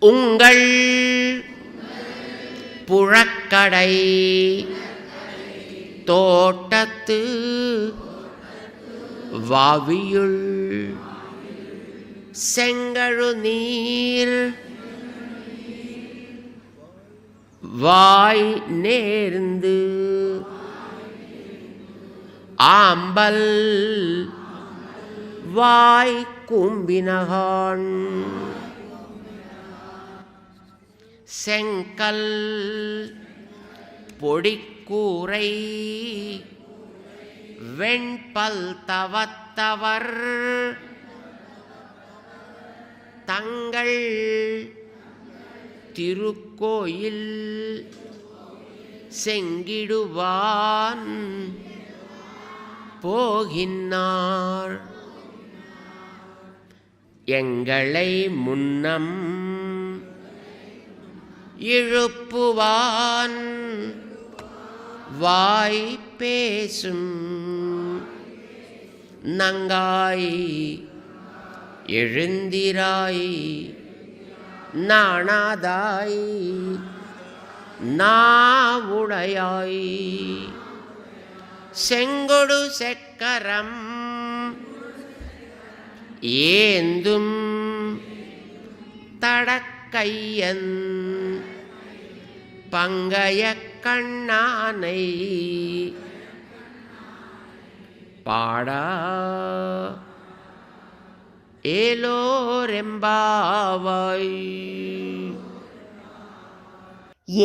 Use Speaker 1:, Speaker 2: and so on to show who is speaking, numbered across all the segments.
Speaker 1: உங்கள் புழக்கடை தோட்டத்து வாவியுள் செங்கழு நீர் வாய் நேர்ந்து ஆம்பல் வாய் கூம்பினகான் செங்கல் பொடிக்கூரை வெண்பல் தவத்தவர் தங்கள் திருக்கோயில் செங்கிடுவான் போகின்னார். எங்களை முன்னம் இழுப்புவான் வாய் பேசும் நங்காய் எழுந்திராய் நாணாதாய் நாவுடையாய் செங்கொடு செக்கரம் ஏந்தும் தடக்கையன் பங்கய கண்ணானை பாடா ఏలోరెంబావాయ్.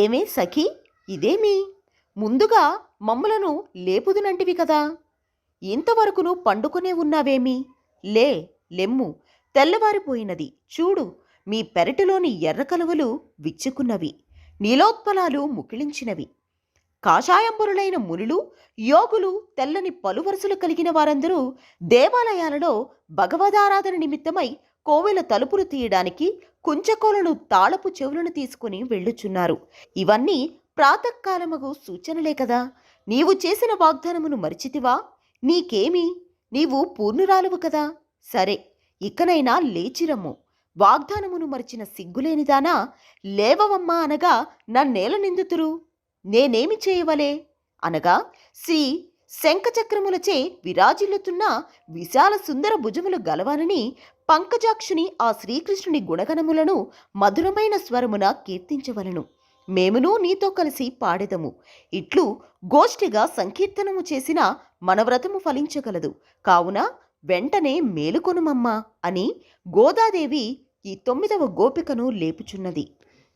Speaker 2: ఏమే సఖీ, ఇదేమి ముందుగా మమ్మలను లేపుదునంటివి కదా, ఇంతవరకును పండుకునే ఉన్నావేమి? లెమ్ము, తెల్లవారిపోయినది. చూడు, మీ పెరటిలోని ఎర్ర కలువలు విచ్చుకున్నవి, నీలోత్పలాలు ముకిళించినవి. కాషాయంబరులైన మునులు, యోగులు, తెల్లని పలువరుసలు కలిగిన వారందరూ దేవాలయాలలో భగవదారాధన నిమిత్తమై కోవెల తలుపులు తీయడానికి కుంచకోలను తాళపు చెవులను తీసుకుని వెళ్ళుచున్నారు. ఇవన్నీ ప్రాతకాలమగు సూచనలే కదా. నీవు చేసిన వాగ్దానమును మరిచితివా? నీకేమి, నీవు పూర్ణురాలువు కదా. సరే, ఇకనైనా లేచిరమ్ము. వాగ్దానమును మరిచిన సిగ్గులేనిదానా, లేవవమ్మా అనగా నన్నేల నిందుతురు? నేనేమి చేయవలే అనగా, శ్రీ శంఖచక్రములచే విరాజిల్లుతున్న విశాల సుందర భుజములు గలవానని పంకజాక్షుని ఆ శ్రీకృష్ణుని గుణగణములను మధురమైన స్వరమున కీర్తించవలను. మేమును నీతో కలిసి పాడెదము. ఇట్లు గోష్ఠిగా సంకీర్తనము చేసిన మన వ్రతము ఫలించగలదు. కావున వెంటనే మేలుకొనుమమ్మా అని గోదాదేవి ఈ 9వ గోపికను లేపుచున్నది.